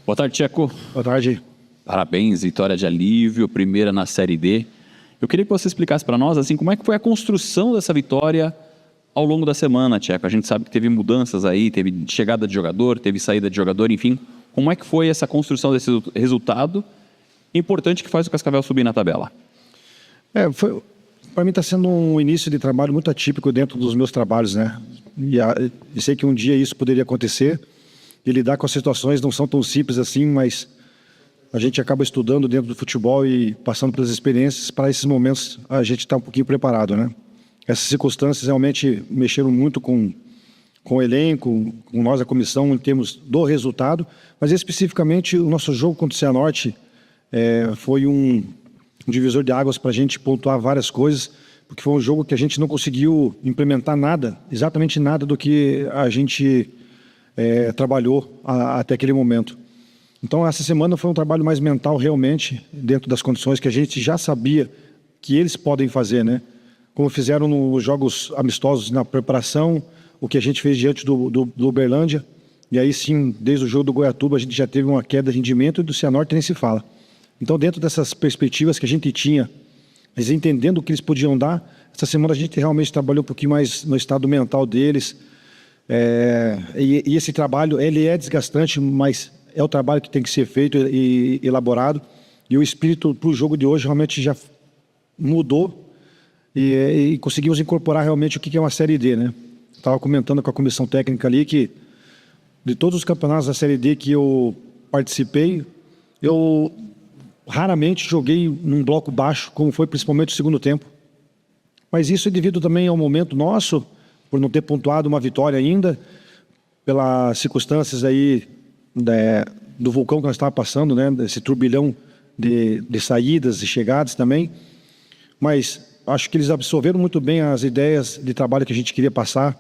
Boa tarde, Tcheco. Boa tarde. Parabéns, vitória de alívio, primeira na Série D. Eu queria que você explicasse para nós, assim, como é que foi a construção dessa vitória ao longo da semana, Tcheco. A gente sabe que teve mudanças aí, teve chegada de jogador, teve saída de jogador, enfim. Como é que foi essa construção desse resultado importante que faz o Cascavel subir na tabela? Para mim está sendo um início de trabalho muito atípico dentro dos meus trabalhos, né? E sei que um dia isso poderia acontecer e lidar com as situações não são tão simples assim, mas a gente acaba estudando dentro do futebol e passando pelas experiências para esses momentos a gente está um pouquinho preparado, né? Essas circunstâncias realmente mexeram muito com o elenco, com nós, a comissão, em termos do resultado, mas especificamente o nosso jogo contra o Cianorte foi um divisor de águas para a gente pontuar várias coisas, porque foi um jogo que a gente não conseguiu implementar nada, exatamente nada do que a gente trabalhou até aquele momento. Então essa semana foi um trabalho mais mental realmente, dentro das condições que a gente já sabia que eles podem fazer, né? Como fizeram nos jogos amistosos na preparação, o que a gente fez diante do Uberlândia, e aí sim, desde o jogo do Goiatuba a gente já teve uma queda de rendimento e do Cianorte nem se fala. Então dentro dessas perspectivas que a gente tinha, mas entendendo o que eles podiam dar, essa semana a gente realmente trabalhou um pouquinho mais no estado mental deles, e esse trabalho ele é desgastante, mas é o trabalho que tem que ser feito e elaborado, e o espírito para o jogo de hoje realmente já mudou e conseguimos incorporar realmente o que é uma Série D, né? Estava comentando com a comissão técnica ali que de todos os campeonatos da Série D que eu participei, eu raramente joguei num bloco baixo, como foi principalmente o segundo tempo. Mas isso é devido também ao momento nosso, por não ter pontuado uma vitória ainda, pelas circunstâncias aí do vulcão que nós estávamos passando, né? Desse turbilhão de saídas e chegadas também. Mas acho que eles absorveram muito bem as ideias de trabalho que a gente queria passar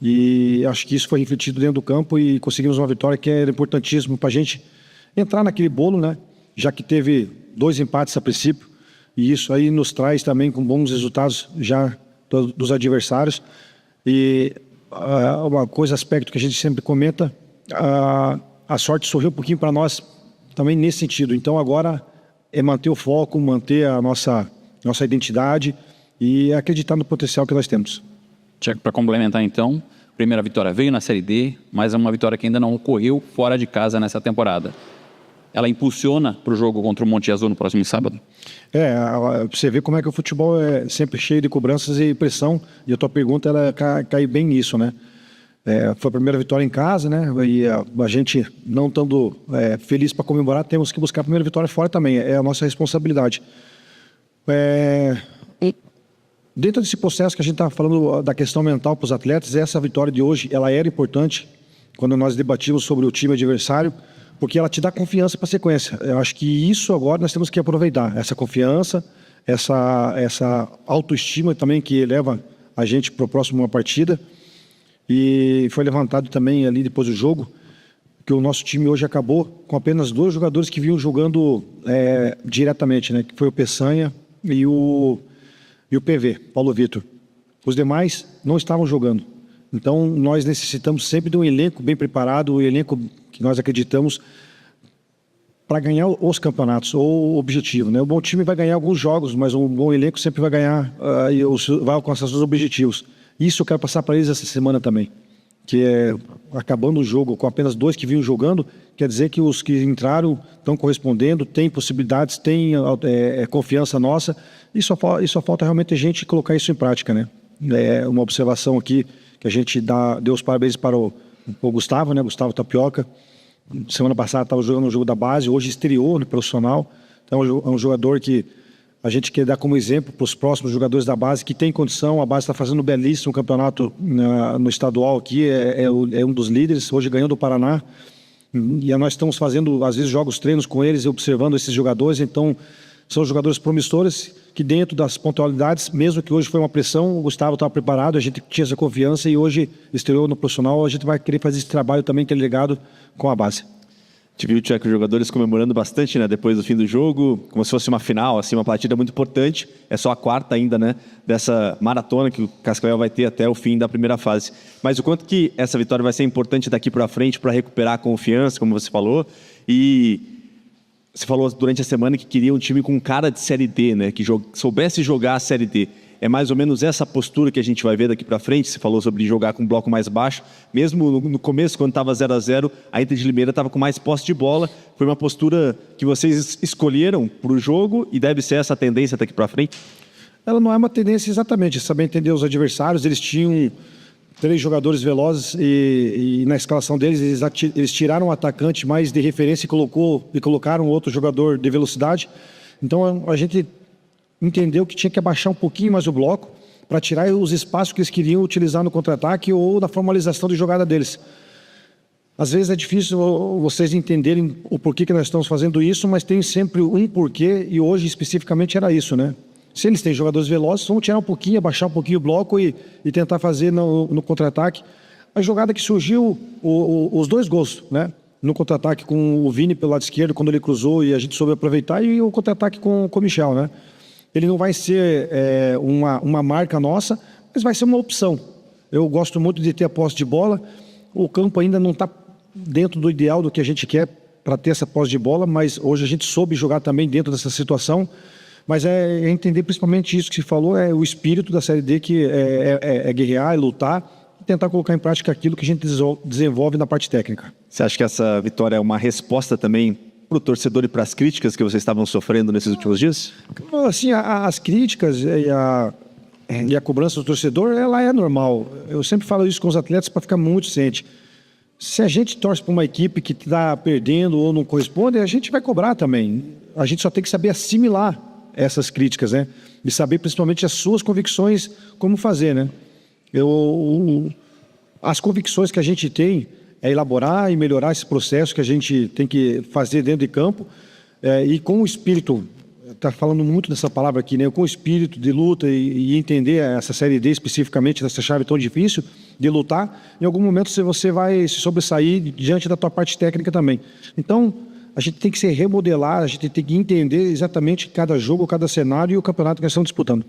e acho que isso foi refletido dentro do campo e conseguimos uma vitória que era importantíssima para a gente entrar naquele bolo, né? Já que teve 2 empates a princípio e isso aí nos traz também com bons resultados já dos adversários. E uma coisa, aspecto que a gente sempre comenta, a sorte sorriu um pouquinho para nós também nesse sentido. Então agora é manter o foco, manter a nossa identidade e acreditar no potencial que nós temos. Tcheco, para complementar então, primeira vitória veio na Série D, mas é uma vitória que ainda não ocorreu fora de casa nessa temporada. Ela impulsiona para o jogo contra o Monte Azul no próximo sábado? Você vê como é que o futebol é sempre cheio de cobranças e pressão, e a tua pergunta ela cai bem nisso, né? Foi a primeira vitória em casa, né? E a gente não estando feliz para comemorar, temos que buscar a primeira vitória fora também, é a nossa responsabilidade. Dentro desse processo que a gente está falando da questão mental para os atletas, essa vitória de hoje, ela era importante quando nós debatimos sobre o time adversário, porque ela te dá confiança para a sequência. Eu acho que isso agora nós temos que aproveitar, essa confiança, essa autoestima também que leva a gente para a próxima partida. E foi levantado também ali depois do jogo que o nosso time hoje acabou com apenas 2 jogadores que vinham jogando diretamente, né? Que foi o Peçanha e o PV, Paulo Vitor. Os demais não estavam jogando. Então nós necessitamos sempre de um elenco bem preparado, um elenco que nós acreditamos para ganhar os campeonatos, ou o objetivo, né? O bom time vai ganhar alguns jogos, mas um bom elenco sempre vai ganhar e vai alcançar seus objetivos. Isso eu quero passar para eles essa semana também, que acabando o jogo com apenas 2 que vinham jogando, quer dizer que os que entraram estão correspondendo, têm possibilidades, têm confiança nossa, e só falta realmente a gente colocar isso em prática, né? Uma observação aqui que a gente deu os parabéns para o Gustavo, né? Gustavo Tapioca. Semana passada estava jogando no jogo da base, hoje estreou no profissional. Então é um jogador que a gente quer dar como exemplo para os próximos jogadores da base que tem condição. A base está fazendo um belíssimo campeonato no estadual aqui, é um dos líderes, hoje ganhou do Paraná. E nós estamos fazendo, às vezes, jogos, treinos com eles, observando esses jogadores. Então, são jogadores promissores que dentro das pontualidades, mesmo que hoje foi uma pressão, o Gustavo estava preparado, a gente tinha essa confiança e hoje estreou no profissional, a gente vai querer fazer esse trabalho também que é ligado com a base. Te viu, Tcheco, os jogadores comemorando bastante, né, depois do fim do jogo, como se fosse uma final, assim, uma partida muito importante. É só a 4ª ainda, né, dessa maratona que o Cascavel vai ter até o fim da primeira fase. Mas o quanto que essa vitória vai ser importante daqui para frente para recuperar a confiança, como você falou, E você falou durante a semana que queria um time com cara de Série D, né? Que soubesse jogar a Série D. É mais ou menos essa postura que a gente vai ver daqui para frente. Você falou sobre jogar com um bloco mais baixo. Mesmo no começo, quando estava 0-0, a Inter de Limeira estava com mais posse de bola. Foi uma postura que vocês escolheram para o jogo e deve ser essa a tendência daqui para frente? Ela não é uma tendência exatamente, saber entender os adversários. Eles tinham 3 jogadores velozes e na escalação deles eles tiraram um atacante mais de referência e colocaram outro jogador de velocidade. Então a gente entendeu que tinha que abaixar um pouquinho mais o bloco para tirar os espaços que eles queriam utilizar no contra-ataque ou na formalização de jogada deles. Às vezes é difícil vocês entenderem o porquê que nós estamos fazendo isso, mas tem sempre um porquê e hoje especificamente era isso, né? Se eles têm jogadores velozes, vamos tirar um pouquinho, abaixar um pouquinho o bloco e tentar fazer no contra-ataque. A jogada que surgiu, os 2 gols, né? No contra-ataque com o Vini pelo lado esquerdo, quando ele cruzou e a gente soube aproveitar, e o contra-ataque com o Michel, né? Ele não vai ser uma marca nossa, mas vai ser uma opção. Eu gosto muito de ter a posse de bola. O campo ainda não está dentro do ideal do que a gente quer para ter essa posse de bola, mas hoje a gente soube jogar também dentro dessa situação. Mas é entender principalmente isso que se falou, é o espírito da Série D, que é guerrear, é lutar e tentar colocar em prática aquilo que a gente desenvolve na parte técnica. Você acha que essa vitória é uma resposta também para o torcedor e para as críticas que vocês estavam sofrendo nesses últimos dias? Assim, as críticas e a cobrança do torcedor, ela é normal. Eu sempre falo isso com os atletas para ficar muito ciente. Se a gente torce para uma equipe que está perdendo ou não corresponde, a gente vai cobrar também. A gente só tem que saber assimilar essas críticas, né? E saber principalmente as suas convicções, como fazer, né? As convicções que a gente tem é elaborar e melhorar esse processo que a gente tem que fazer dentro de campo e com o espírito, está falando muito dessa palavra aqui, né? Com o espírito de luta e entender essa Série D especificamente, dessa chave tão difícil de lutar, em algum momento você vai se sobressair diante da tua parte técnica também. Então, a gente tem que se remodelar, a gente tem que entender exatamente cada jogo, cada cenário e o campeonato que nós estamos disputando.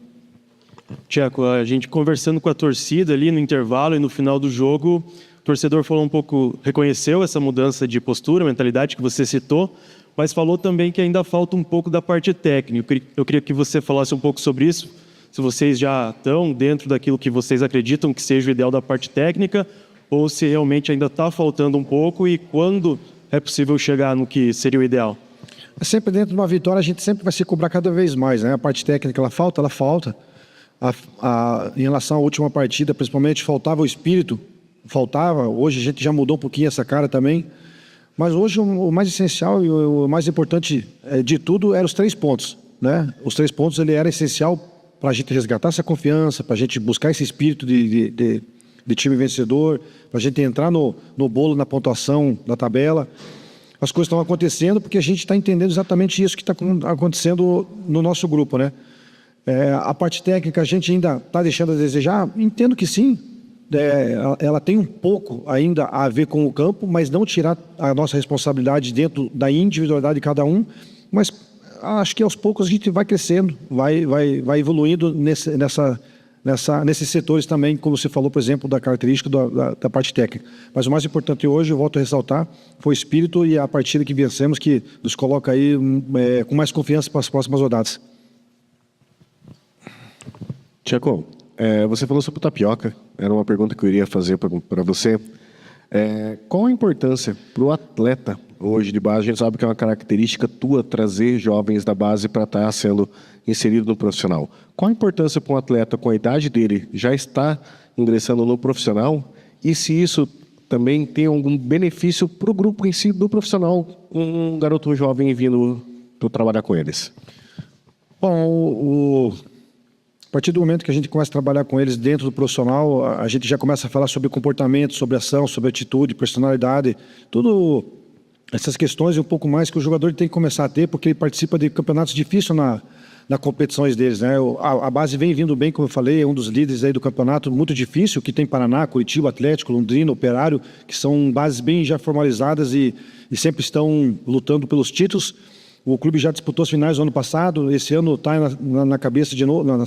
Tcheco, a gente conversando com a torcida ali no intervalo e no final do jogo, o torcedor falou um pouco, reconheceu essa mudança de postura, mentalidade que você citou, mas falou também que ainda falta um pouco da parte técnica. Eu queria que você falasse um pouco sobre isso, se vocês já estão dentro daquilo que vocês acreditam que seja o ideal da parte técnica, ou se realmente ainda está faltando um pouco e quando é possível chegar no que seria o ideal? Sempre dentro de uma vitória a gente sempre vai se cobrar cada vez mais, né? A parte técnica ela falta. Em relação à última partida, principalmente, faltava o espírito, hoje a gente já mudou um pouquinho essa cara também, mas hoje o mais essencial e o mais importante de tudo eram os 3 pontos, né? Os 3 pontos ele era essencial para a gente resgatar essa confiança, para a gente buscar esse espírito de time vencedor, para a gente entrar no bolo, na pontuação da tabela. As coisas estão acontecendo porque a gente está entendendo exatamente isso que está acontecendo no nosso grupo, né? A parte técnica a gente ainda está deixando a desejar, entendo que sim, ela tem um pouco ainda a ver com o campo, mas não tirar a nossa responsabilidade dentro da individualidade de cada um, mas acho que aos poucos a gente vai crescendo, vai evoluindo nesses setores também, como você falou, por exemplo, da característica da parte técnica. Mas o mais importante hoje, eu volto a ressaltar, foi o espírito e a partida que vencemos, que nos coloca aí com mais confiança para as próximas rodadas. Tcheco, você falou sobre o Tapioca, era uma pergunta que eu iria fazer para você. Qual a importância para o atleta hoje de base? A gente sabe que é uma característica tua trazer jovens da base para estar sendo inserido no profissional. Qual a importância para um atleta com a idade dele já estar ingressando no profissional e se isso também tem algum benefício para o grupo em si do profissional, um garoto jovem vindo para trabalhar com eles? Bom, a partir do momento que a gente começa a trabalhar com eles dentro do profissional, a gente já começa a falar sobre comportamento, sobre ação, sobre atitude, personalidade, tudo essas questões e um pouco mais que o jogador tem que começar a ter, porque ele participa de campeonatos difíceis nas competições deles, né? A base vem vindo bem, como eu falei, é um dos líderes aí do campeonato muito difícil, que tem Paraná, Curitiba, Atlético, Londrina, Operário, que são bases bem já formalizadas e sempre estão lutando pelos títulos. O clube já disputou as finais no ano passado, esse ano está nas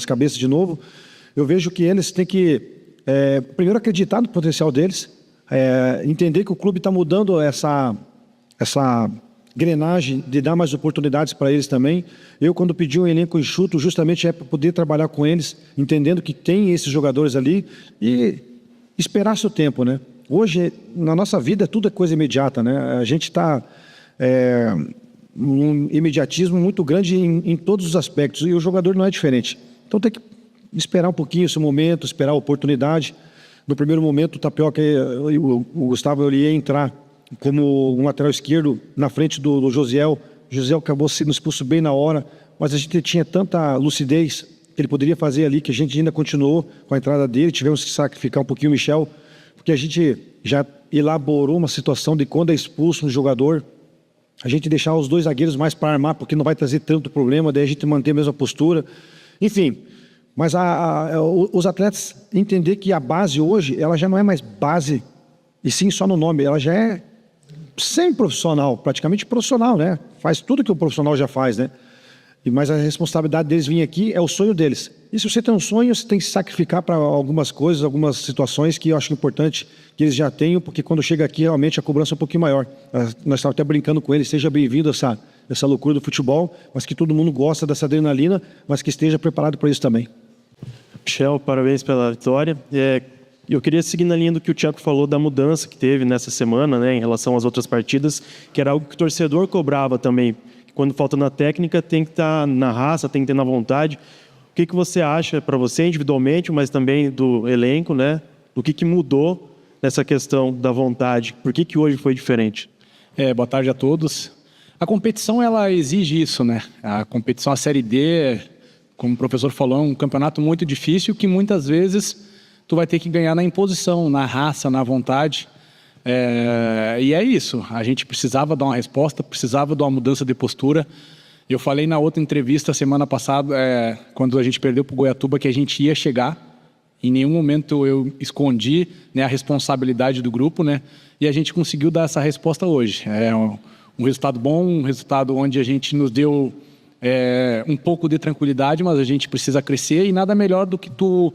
cabeças de novo. Eu vejo que eles têm que, primeiro, acreditar no potencial deles, entender que o clube está mudando essa engrenagem de dar mais oportunidades para eles também. Eu, quando pedi um elenco enxuto, justamente é para poder trabalhar com eles, entendendo que tem esses jogadores ali e esperar seu tempo, né? Hoje, na nossa vida, tudo é coisa imediata, né? A gente está um imediatismo muito grande em todos os aspectos, e o jogador não é diferente. Então tem que esperar um pouquinho esse momento, esperar a oportunidade. No primeiro momento, o Tapioca e o Gustavo ele ia entrar como um lateral esquerdo na frente do Josiel. O Josiel acabou sendo expulso bem na hora, mas a gente tinha tanta lucidez que ele poderia fazer ali, que a gente ainda continuou com a entrada dele. Tivemos que sacrificar um pouquinho o Michel, porque a gente já elaborou uma situação de quando é expulso um jogador, a gente deixar os dois zagueiros mais para armar, porque não vai trazer tanto problema, daí a gente manter a mesma postura. Enfim, mas os atletas entender que a base hoje, ela já não é mais base, e sim só no nome, ela já é semi-profissional, praticamente profissional, né? Faz tudo que o profissional já faz, né? Mas a responsabilidade deles vir aqui é o sonho deles. E se você tem um sonho, você tem que se sacrificar para algumas coisas, algumas situações que eu acho importante que eles já tenham, porque quando chega aqui, realmente a cobrança é um pouquinho maior. Nós estávamos até brincando com eles, seja bem-vindo a essa loucura do futebol, mas que todo mundo gosta dessa adrenalina, mas que esteja preparado para isso também. Michel, parabéns pela vitória. Eu queria seguir na linha do que o Thiago falou da mudança que teve nessa semana, né, em relação às outras partidas, que era algo que o torcedor cobrava também. Quando falta na técnica, tem que estar na raça, tem que ter na vontade. O que você acha, para você individualmente, mas também do elenco, né? O que mudou nessa questão da vontade? Por que hoje foi diferente? Boa tarde a todos. A competição, ela exige isso, né? A competição, a Série D, como o professor falou, é um campeonato muito difícil que muitas vezes tu vai ter que ganhar na imposição, na raça, na vontade. E é isso, a gente precisava dar uma resposta, precisava de uma mudança de postura. Eu falei na outra entrevista semana passada, quando a gente perdeu para o Goiatuba, que a gente ia chegar. Em nenhum momento eu escondi, né, a responsabilidade do grupo, né, e a gente conseguiu dar essa resposta hoje. É um resultado bom, um resultado onde a gente nos deu um pouco de tranquilidade, mas a gente precisa crescer, e nada melhor do que tu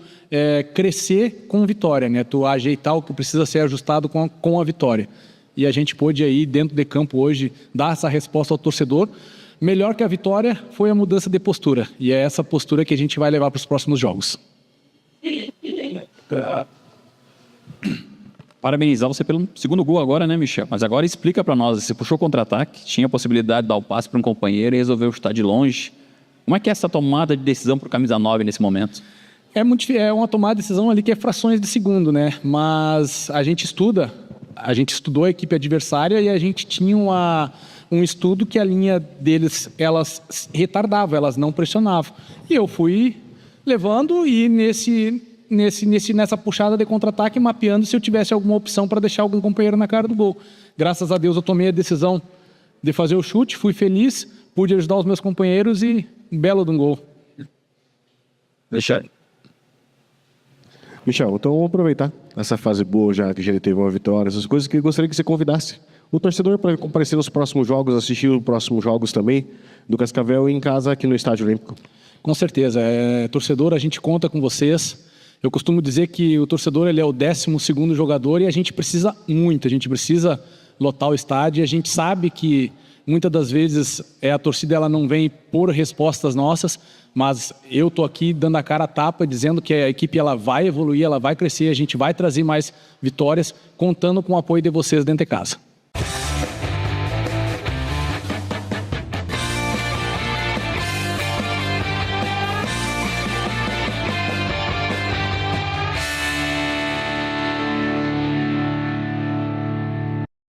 crescer com vitória, né? Tu ajeitar o que precisa ser ajustado com a vitória. E a gente pôde aí, dentro de campo hoje, dar essa resposta ao torcedor. Melhor que a vitória foi a mudança de postura, e é essa postura que a gente vai levar para os próximos jogos. Parabenizar você pelo segundo gol agora, né, Michel? Mas agora explica para nós, você puxou contra-ataque, tinha a possibilidade de dar o passe para um companheiro e resolveu chutar de longe. Como é que é essa tomada de decisão para o camisa 9 nesse momento? É uma tomada de decisão ali que é frações de segundo, né? Mas a gente estudou a equipe adversária e a gente tinha um estudo que a linha deles, elas retardavam, elas não pressionavam. E eu fui levando e nessa puxada de contra-ataque, mapeando se eu tivesse alguma opção para deixar algum companheiro na cara do gol. Graças a Deus eu tomei a decisão de fazer o chute, fui feliz, pude ajudar os meus companheiros e um belo de um gol. Deixa. Michel, então vamos aproveitar essa fase boa já, que já teve uma vitória, essas coisas, que eu gostaria que você convidasse o torcedor para comparecer nos próximos jogos, assistir os próximos jogos também do Cascavel em casa aqui no Estádio Olímpico. Com certeza. Torcedor, a gente conta com vocês. Eu costumo dizer que o torcedor ele é o 12º jogador e a gente precisa muito, a gente precisa lotar o estádio. E a gente sabe que muitas das vezes a torcida ela não vem por respostas nossas, mas eu estou aqui dando a cara a tapa, dizendo que a equipe ela vai evoluir, ela vai crescer, a gente vai trazer mais vitórias, contando com o apoio de vocês dentro de casa.